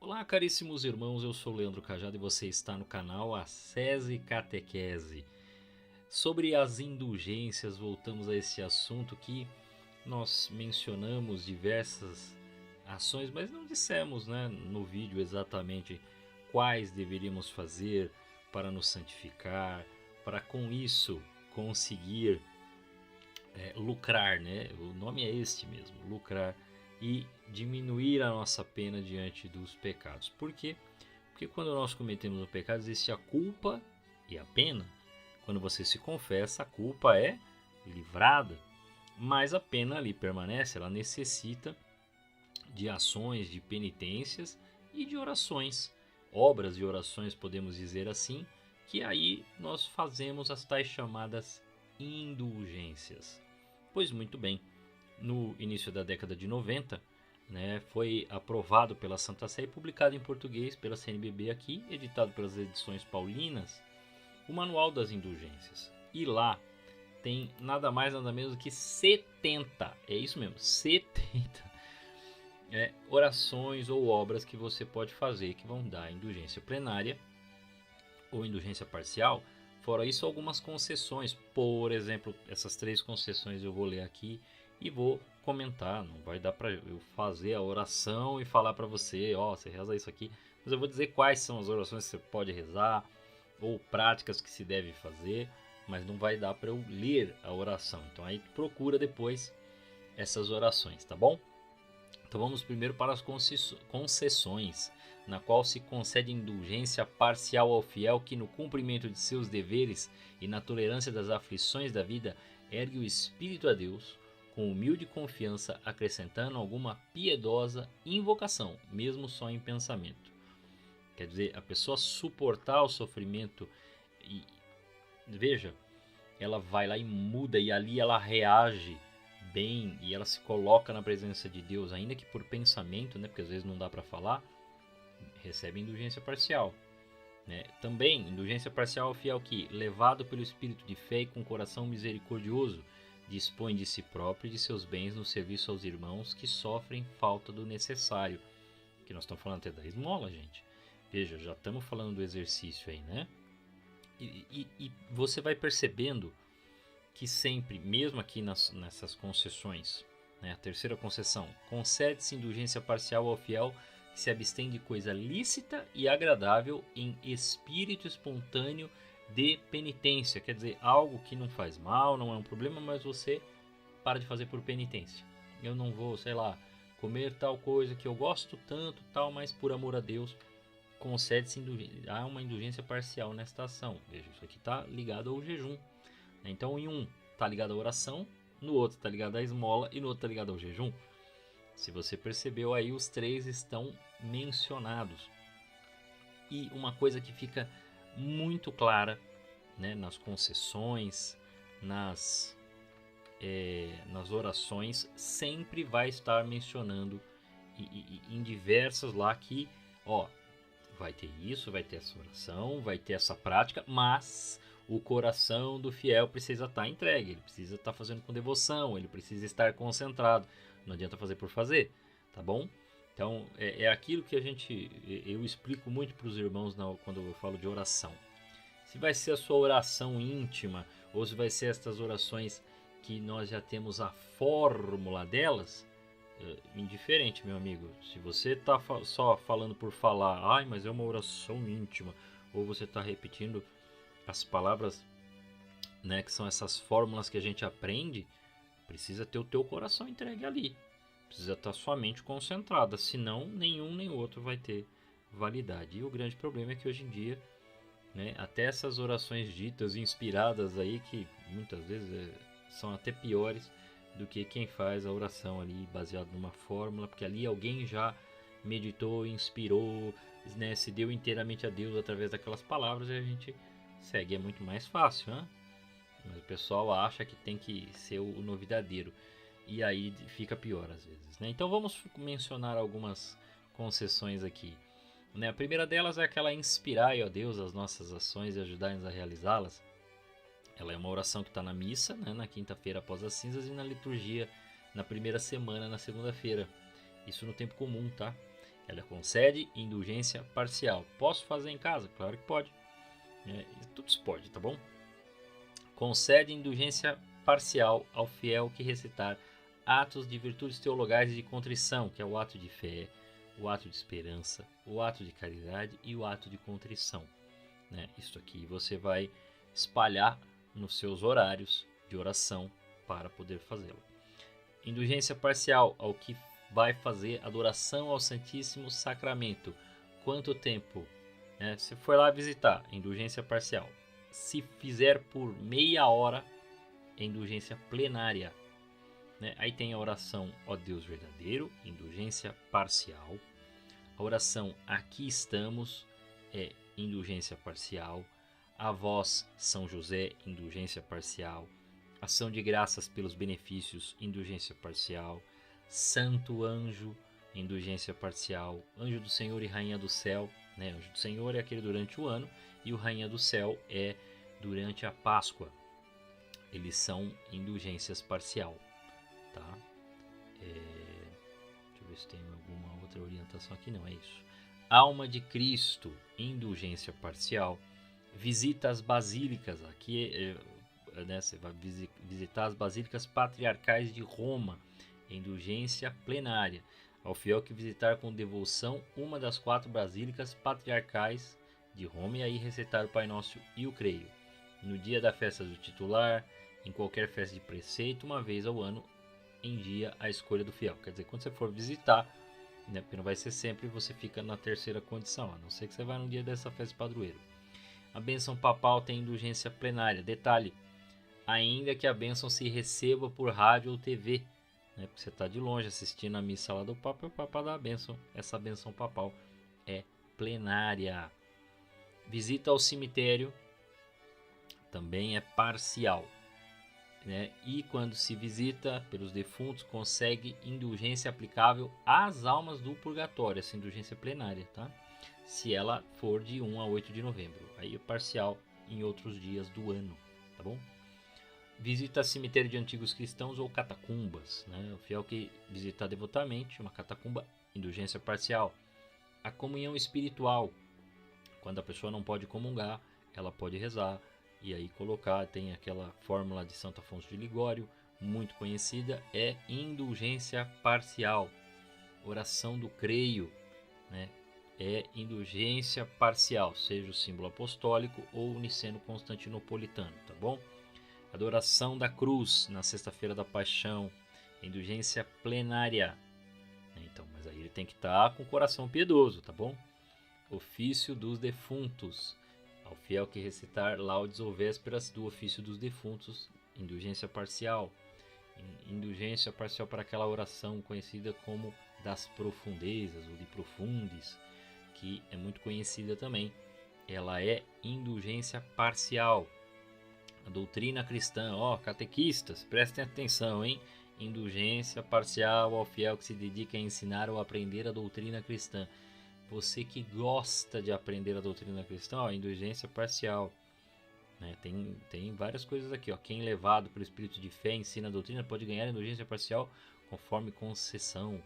Olá, caríssimos irmãos, eu sou Leandro Cajado e você está no canal Ascese Catequese. Sobre as indulgências, voltamos a esse assunto que nós mencionamos diversas ações, mas não dissemos, no vídeo exatamente quais deveríamos fazer para nos santificar, para com isso conseguir lucrar, né? O nome é este mesmo, lucrar e diminuir a nossa pena diante dos pecados. Por quê? Porque quando nós cometemos um pecado existe a culpa e a pena. Quando você se confessa, a culpa é livrada, mas a pena ali permanece, ela necessita de ações, de penitências e de orações, obras e orações, podemos dizer assim, que aí nós fazemos as tais chamadas indulgências. Pois muito bem, no início da década de 90, foi aprovado pela Santa Sé e publicado em português pela CNBB aqui, editado pelas edições paulinas, o Manual das Indulgências. E lá tem nada mais nada menos que 70, é isso mesmo, 70 orações ou obras que você pode fazer que vão dar indulgência plenária ou indulgência parcial. Fora isso, algumas concessões. Por exemplo, essas 3 concessões eu vou ler aqui e vou comentar. Não vai dar para eu fazer a oração e falar para você, você reza isso aqui. Mas eu vou dizer quais são as orações que você pode rezar ou práticas que se deve fazer. Mas não vai dar para eu ler a oração. Então aí procura depois essas orações, tá bom? Então vamos primeiro para as concessões, na qual se concede indulgência parcial ao fiel que, no cumprimento de seus deveres e na tolerância das aflições da vida, ergue o espírito a Deus, com humilde confiança, acrescentando alguma piedosa invocação, mesmo só em pensamento. Quer dizer, a pessoa suportar o sofrimento e, veja, ela vai lá e muda e ali ela reage bem e ela se coloca na presença de Deus, ainda que por pensamento, porque às vezes não dá para falar, recebe indulgência parcial. Também, indulgência parcial ao fiel que, levado pelo espírito de fé e com coração misericordioso, dispõe de si próprio e de seus bens no serviço aos irmãos que sofrem falta do necessário. Que nós estamos falando até da esmola, gente. Veja, já estamos falando do exercício aí, né? E você vai percebendo que sempre, mesmo aqui nessas concessões, a terceira concessão, concede-se indulgência parcial ao fiel que se abstém de coisa lícita e agradável em espírito espontâneo de penitência. Quer dizer, algo que não faz mal, não é um problema, mas você para de fazer por penitência. Eu não vou, sei lá, comer tal coisa que eu gosto tanto, tal, mas por amor a Deus, concede-se indulgência. Há uma indulgência parcial nesta ação. Veja, isso aqui está ligado ao jejum. Então, em um está ligado à oração, no outro está ligado à esmola e no outro está ligado ao jejum. Se você percebeu aí, os 3 estão mencionados. E uma coisa que fica muito clara, nas concessões, nas orações, sempre vai estar mencionando em diversas lá que, vai ter isso, vai ter essa oração, vai ter essa prática, mas o coração do fiel precisa estar entregue, ele precisa estar fazendo com devoção, ele precisa estar concentrado. Não adianta fazer por fazer, tá bom? Então é aquilo que eu explico muito para os irmãos quando eu falo de oração. Se vai ser a sua oração íntima ou se vai ser estas orações que nós já temos a fórmula delas, indiferente, meu amigo. Se você está só falando por falar, mas é uma oração íntima, ou você está repetindo as palavras, que são essas fórmulas que a gente aprende, precisa ter o teu coração entregue ali. Precisa estar sua mente concentrada, senão nenhum nem outro vai ter validade. E o grande problema é que hoje em dia, até essas orações ditas, inspiradas aí, que muitas vezes são até piores do que quem faz a oração ali baseado numa fórmula, porque ali alguém já meditou, inspirou, se deu inteiramente a Deus através daquelas palavras e a gente segue. É muito mais fácil, né? Mas o pessoal acha que tem que ser o novidadeiro e aí fica pior às vezes, Então vamos mencionar algumas concessões aqui. A primeira delas é aquela inspirai, ó Deus, as nossas ações e ajudai-nos a realizá-las. Ela é uma oração que está na missa, na quinta-feira após as cinzas, e na liturgia na primeira semana, na segunda-feira. Isso no tempo comum, tá? Ela concede indulgência parcial. Posso fazer em casa? Claro que pode. Tudo se pode, tá bom? Concede indulgência parcial ao fiel que recitar atos de virtudes teologais e de contrição, que é o ato de fé, o ato de esperança, o ato de caridade e o ato de contrição. Isso aqui você vai espalhar nos seus horários de oração para poder fazê-lo. Indulgência parcial ao que vai fazer adoração ao Santíssimo Sacramento. Quanto tempo? Você foi lá visitar, indulgência parcial. Se fizer por meia hora, é indulgência plenária. Aí tem a oração Ó Deus verdadeiro, indulgência parcial. A oração Aqui estamos é indulgência parcial. A Vós São José, indulgência parcial. Ação de graças pelos benefícios, indulgência parcial. Santo anjo, indulgência parcial. Anjo do Senhor e Rainha do Céu. Anjo do Senhor é aquele durante o ano e o Rainha do Céu é durante a Páscoa. Eles são indulgências parcial. Tá? Deixa eu ver se tem alguma outra orientação aqui. Não, é isso. Alma de Cristo, indulgência parcial. Visita as basílicas. Aqui você vai visitar as basílicas patriarcais de Roma, indulgência plenária. Ao fiel que visitar com devoção uma das 4 basílicas patriarcais de Roma e aí recitar o Pai Nosso e o Creio. No dia da festa do titular, em qualquer festa de preceito, uma vez ao ano, em dia a escolha do fiel. Quer dizer, quando você for visitar, porque não vai ser sempre, você fica na terceira condição, a não ser que você vá no dia dessa festa de padroeiro. A bênção papal tem indulgência plenária. Detalhe, ainda que a bênção se receba por rádio ou TV, porque você está de longe assistindo a missa lá do Papa, o Papa dá a bênção. Essa bênção papal é plenária. Visita ao cemitério também é parcial. E quando se visita pelos defuntos, consegue indulgência aplicável às almas do purgatório, essa indulgência plenária, tá? Se ela for de 1 a 8 de novembro. Aí é parcial em outros dias do ano, tá bom? Visita cemitério de antigos cristãos ou catacumbas. O fiel que visitar devotamente uma catacumba, indulgência parcial. A comunhão espiritual. Quando a pessoa não pode comungar, ela pode rezar e aí colocar, tem aquela fórmula de Santo Afonso de Ligório, muito conhecida, é indulgência parcial. Oração do creio, é indulgência parcial, seja o símbolo apostólico ou o niceno-constantinopolitano, tá bom? Adoração da cruz na sexta-feira da paixão, indulgência plenária. Então, mas aí ele tem que estar com o coração piedoso, tá bom? Ofício dos defuntos. Ao fiel que recitar laudes ou vésperas do ofício dos defuntos, indulgência parcial. Indulgência parcial para aquela oração conhecida como das profundezas ou de profundis, que é muito conhecida também. Ela é indulgência parcial. A doutrina cristã, catequistas, prestem atenção, hein? Indulgência parcial ao fiel que se dedica a ensinar ou aprender a doutrina cristã. Você que gosta de aprender a doutrina cristã, indulgência parcial. Tem várias coisas aqui. Quem levado pelo espírito de fé ensina a doutrina pode ganhar indulgência parcial conforme concessão.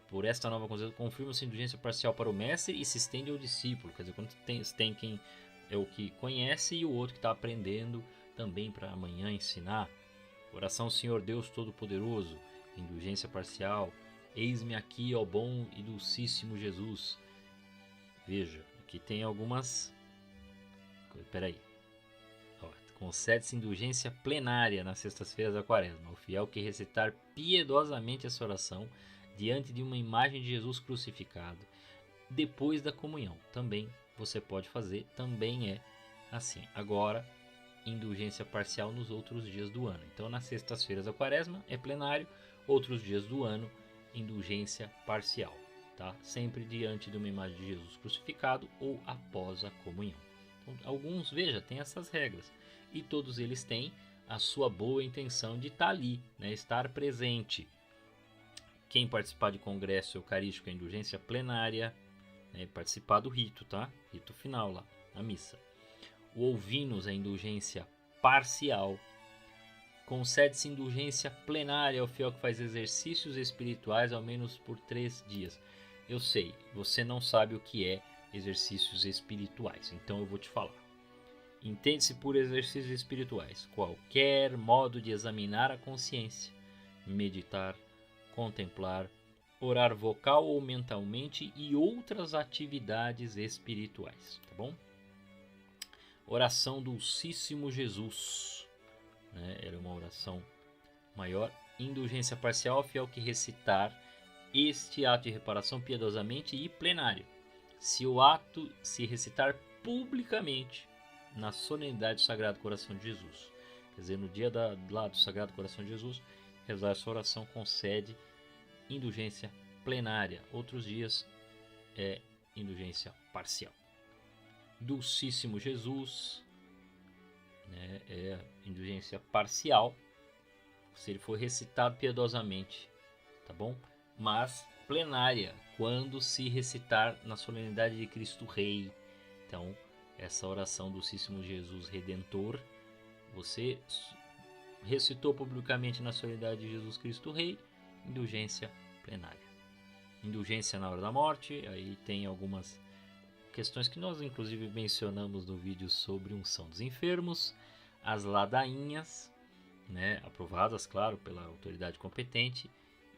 Por esta nova concessão, confirma-se indulgência parcial para o mestre e se estende ao discípulo. Quer dizer, quando tem quem é o que conhece e o outro que está aprendendo também para amanhã ensinar. Oração Senhor Deus Todo-Poderoso, indulgência parcial. Eis-me aqui, ó bom e dulcíssimo Jesus. Veja, aqui tem algumas... Peraí. Concede-se indulgência plenária nas sextas-feiras da quaresma. O fiel que recitar piedosamente essa oração diante de uma imagem de Jesus crucificado, depois da comunhão. Também você pode fazer, também é assim. Agora, indulgência parcial nos outros dias do ano. Então, nas sextas-feiras da quaresma é plenário, outros dias do ano, indulgência parcial, tá? Sempre diante de uma imagem de Jesus crucificado ou após a comunhão. Então, alguns, veja, tem essas regras e todos eles têm a sua boa intenção de estar ali, estar presente. Quem participar de congresso eucarístico é indulgência plenária, participar do rito, tá? Rito final lá, a missa. O ouvinos é indulgência parcial. Concede-se indulgência plenária ao fiel que faz exercícios espirituais ao menos por 3 dias. eu sei, você não sabe o que é exercícios espirituais, então eu vou te falar. Entende-se por exercícios espirituais qualquer modo de examinar a consciência, meditar, contemplar, orar vocal ou mentalmente e outras atividades espirituais, tá bom? Oração Dulcíssimo Jesus, né? Era uma oração maior. Indulgência parcial, fiel que recitar este ato de reparação piedosamente e plenário. Se o ato se recitar publicamente na solenidade do Sagrado Coração de Jesus, quer dizer, no dia lá do Sagrado Coração de Jesus, rezar essa oração concede indulgência plenária. Outros dias é indulgência parcial. Dulcíssimo Jesus, né, é indulgência parcial, se ele for recitado piedosamente, tá bom? Mas plenária, quando se recitar na solenidade de Cristo Rei. Então, essa oração Dulcíssimo Jesus Redentor, você recitou publicamente na solenidade de Jesus Cristo Rei, indulgência plenária. Indulgência na hora da morte, aí tem algumas questões que nós inclusive mencionamos no vídeo sobre unção dos enfermos, as ladainhas, né, aprovadas, claro, pela autoridade competente,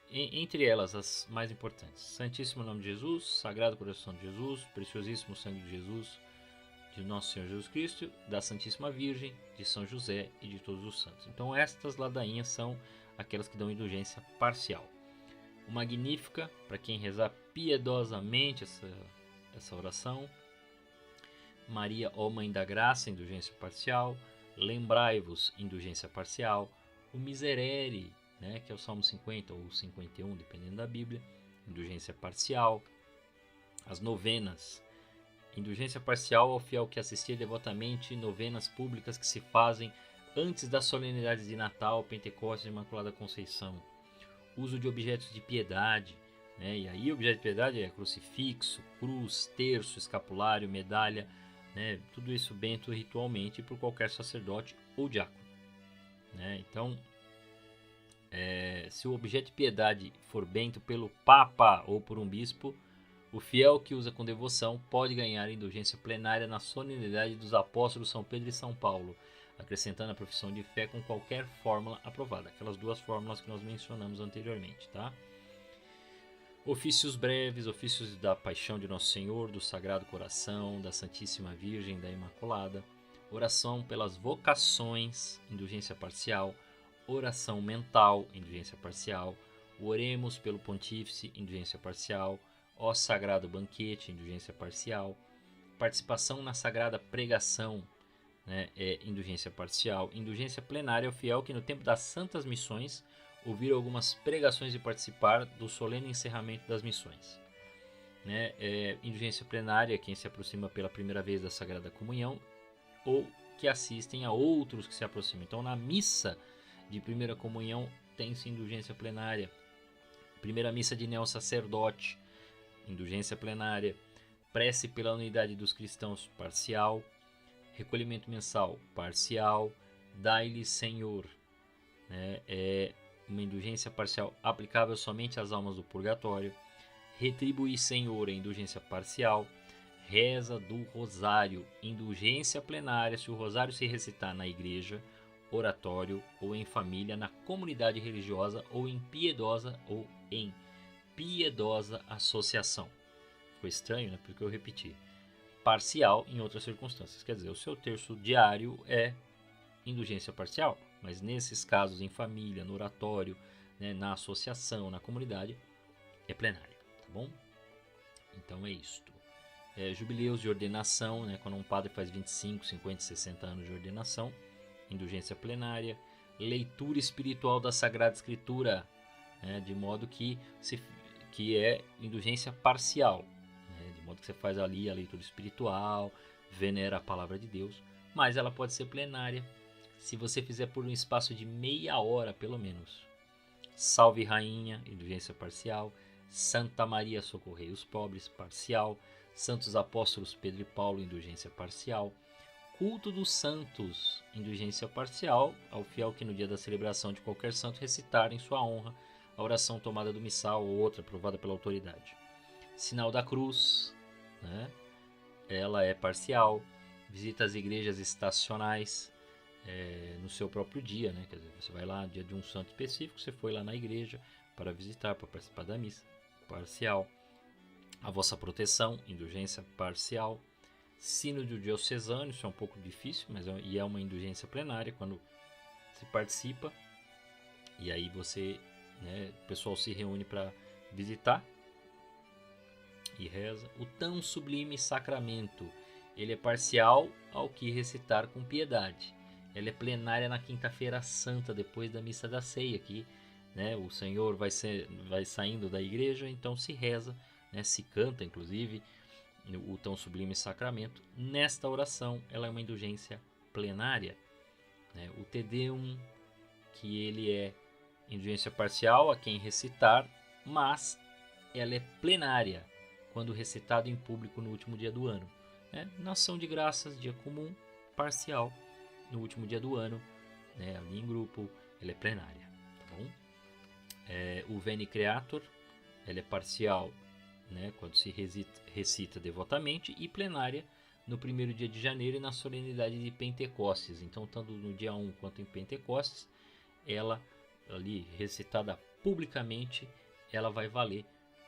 entre elas as mais importantes: Santíssimo Nome de Jesus, Sagrado Coração de Jesus, Preciosíssimo Sangue de Jesus, de Nosso Senhor Jesus Cristo, da Santíssima Virgem, de São José e de todos os santos. Então estas ladainhas são aquelas que dão indulgência parcial. O Magnífica, para quem rezar piedosamente essa oração. Maria, ó Mãe da Graça, indulgência parcial. Lembrai-vos, indulgência parcial. O Miserere, né, que é o Salmo 50 ou 51, dependendo da Bíblia, indulgência parcial. As novenas, indulgência parcial ao fiel que assistir devotamente novenas públicas que se fazem antes das solenidades de Natal, Pentecostes e Imaculada Conceição. Uso de objetos de piedade, né? E aí objeto de piedade é crucifixo, cruz, terço, escapulário, medalha, né? Tudo isso bento ritualmente por qualquer sacerdote ou diácono, né? Então, se o objeto de piedade for bento pelo Papa ou por um bispo, o fiel que usa com devoção pode ganhar indulgência plenária na solenidade dos apóstolos São Pedro e São Paulo, acrescentando a profissão de fé com qualquer fórmula aprovada. Aquelas duas fórmulas que nós mencionamos anteriormente, tá? Ofícios breves, ofícios da Paixão de Nosso Senhor, do Sagrado Coração, da Santíssima Virgem, da Imaculada. Oração pelas vocações, indulgência parcial. Oração mental, indulgência parcial. Oremos pelo Pontífice, indulgência parcial. Ó Sagrado Banquete, indulgência parcial. Participação na Sagrada Pregação, né, é indulgência parcial. Indulgência plenária é o fiel que no tempo das santas missões ouvir algumas pregações e participar do solene encerramento das missões, né? Indulgência plenária é quem se aproxima pela primeira vez da Sagrada Comunhão ou que assistem a outros que se aproximam. Então, na missa de primeira comunhão tem-se indulgência plenária. Primeira missa de neo sacerdote, indulgência plenária. Prece pela unidade dos cristãos, parcial. Recolhimento mensal, parcial. Dai-lhe, Senhor, né, é uma indulgência parcial aplicável somente às almas do purgatório. Retribuir, Senhor, é indulgência parcial. Reza do Rosário, indulgência plenária se o Rosário se recitar na igreja, oratório ou em família, na comunidade religiosa ou em piedosa associação. Ficou estranho, né? Porque eu repeti. Parcial em outras circunstâncias, quer dizer, o seu terço diário é indulgência parcial, mas nesses casos em família, no oratório, né, na associação, na comunidade, é plenária, tá bom? Então é isto. Jubileus de ordenação, né, quando um padre faz 25, 50, 60 anos de ordenação, indulgência plenária. Leitura espiritual da Sagrada Escritura, né, de modo que é indulgência parcial, de modo que você faz ali a leitura espiritual, venera a palavra de Deus, mas ela pode ser plenária se você fizer por um espaço de meia hora pelo menos. Salve Rainha, indulgência parcial. Santa Maria, socorrei os pobres, parcial. Santos Apóstolos Pedro e Paulo, indulgência parcial. Culto dos Santos, indulgência parcial, ao fiel que no dia da celebração de qualquer santo recitar em sua honra a oração tomada do missal ou outra aprovada pela autoridade. Sinal da cruz, né? Ela é parcial. Visita as igrejas estacionais no seu próprio dia, né? Quer dizer, você vai lá, dia de um santo específico, você foi lá na igreja para visitar, para participar da missa, parcial. A vossa proteção, indulgência parcial. Sínodo diocesano, isso é um pouco difícil, mas é uma indulgência plenária quando se participa. E aí você, né, o pessoal se reúne para visitar e reza. O tão sublime sacramento, ele é parcial ao que recitar com piedade. Ela é plenária na quinta-feira santa, depois da missa da ceia, que, né, o Senhor vai saindo da igreja, então se reza, né, se canta inclusive o tão sublime sacramento. Nesta oração, ela é uma indulgência plenária, né? O Te Deum, que ele é indulgência parcial a quem recitar, mas ela é plenária quando recitado em público no último dia do ano, né? Na ação de graças, dia comum, parcial no último dia do ano, né? Ali em grupo, ela é plenária, tá bom? O Veni Creator, ela é parcial, né, quando se recita devotamente, e plenária no primeiro dia de janeiro e na solenidade de Pentecostes. Então, tanto no dia 1 quanto em Pentecostes, ela ali recitada publicamente, ela vai valer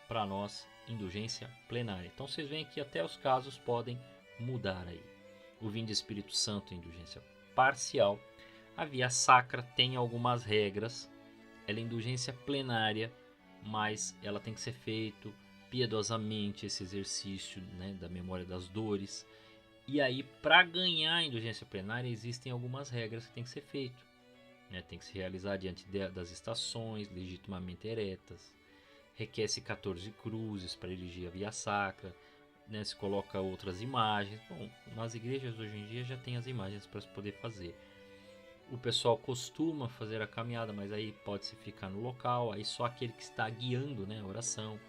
para nós indulgência plenária. Então, vocês veem que até os casos podem mudar aí. O Vinde Espírito Santo, indulgência parcial. A Via Sacra tem algumas regras. Ela é indulgência plenária, mas ela tem que ser feito piedosamente, esse exercício, né, da memória das dores. E aí, para ganhar a indulgência plenária, existem algumas regras que tem que ser feito, né? Tem que se realizar diante das estações legitimamente eretas. Requer-se 14 cruzes para erigir a Via Sacra, né? Se coloca outras imagens. Bom, nas igrejas hoje em dia já tem as imagens para se poder fazer. O pessoal costuma fazer a caminhada, mas aí pode-se ficar no local, aí só aquele que está guiando, né, a oração.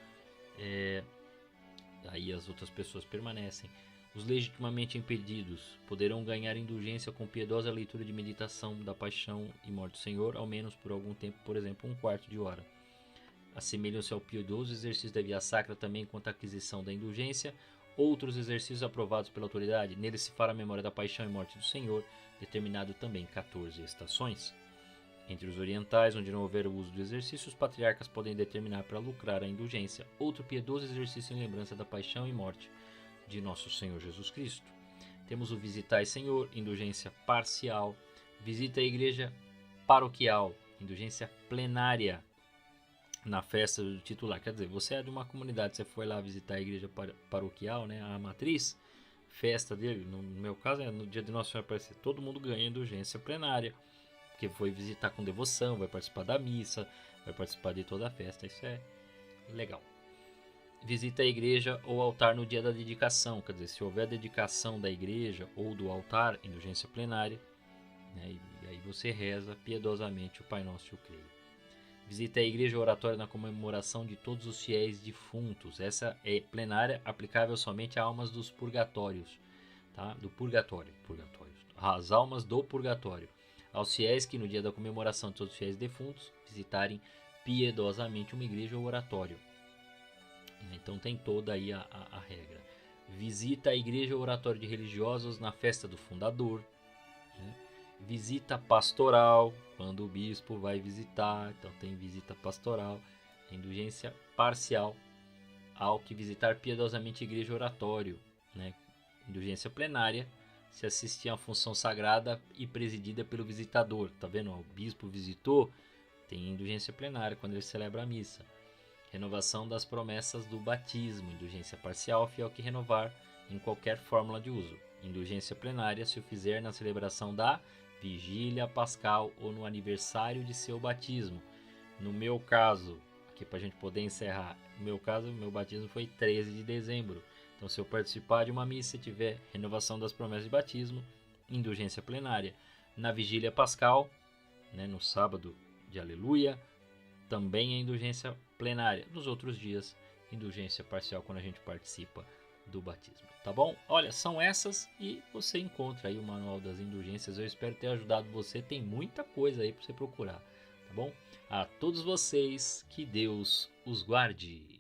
Aí as outras pessoas permanecem. Os legitimamente impedidos poderão ganhar indulgência com piedosa leitura de meditação da paixão e morte do Senhor, ao menos por algum tempo, por exemplo, 1/4 de hora. Assemelham-se ao piedoso exercício da Via Sacra também quanto à aquisição da indulgência, outros exercícios aprovados pela autoridade. Nele se fará a memória da paixão e morte do Senhor, determinado também 14 estações. Entre os orientais, onde não houver o uso do exercício, os patriarcas podem determinar para lucrar a indulgência outro piedoso exercício em lembrança da paixão e morte de nosso Senhor Jesus Cristo. Temos o Visitai Senhor, indulgência parcial. Visita a igreja paroquial, indulgência plenária na festa do titular. Quer dizer, você é de uma comunidade, você foi lá visitar a igreja paroquial, né, a matriz, festa dele, no meu caso é no dia de Nossa Senhora Aparecida, todo mundo ganha indulgência plenária, porque foi visitar com devoção, vai participar da missa, vai participar de toda a festa, isso é legal. Visita a igreja ou altar no dia da dedicação, quer dizer, se houver dedicação da igreja ou do altar, indulgência plenária, né, e aí você reza piedosamente o Pai Nosso e o Creio. Visita a igreja ou oratório na comemoração de todos os fiéis defuntos, essa é plenária, aplicável somente a almas dos purgatórios, tá? Do purgatório, as almas do purgatório, aos fiéis que no dia da comemoração de todos os fiéis defuntos visitarem piedosamente uma igreja ou oratório. Então tem toda aí a regra. Visita a igreja ou oratório de religiosos na festa do fundador, né? Visita pastoral, quando o bispo vai visitar, então tem visita pastoral. Indulgência parcial ao que visitar piedosamente igreja ou oratório, né? Indulgência plenária se assistir à função sagrada e presidida pelo visitador. Tá vendo? O bispo visitou, tem indulgência plenária quando ele celebra a missa. Renovação das promessas do batismo, indulgência parcial, fiel que renovar em qualquer fórmula de uso. Indulgência plenária se o fizer na celebração da vigília pascal ou no aniversário de seu batismo. No meu caso, aqui para a gente poder encerrar, no meu caso, meu batismo foi 13 de dezembro. Então, se eu participar de uma missa e tiver renovação das promessas de batismo, indulgência plenária. Na vigília pascal, né, no sábado de aleluia, também é indulgência plenária. Nos outros dias, indulgência parcial quando a gente participa do batismo. Tá bom? Olha, são essas e você encontra aí o Manual das Indulgências. Eu espero ter ajudado você. Tem muita coisa aí para você procurar. Tá bom? A todos vocês, que Deus os guarde.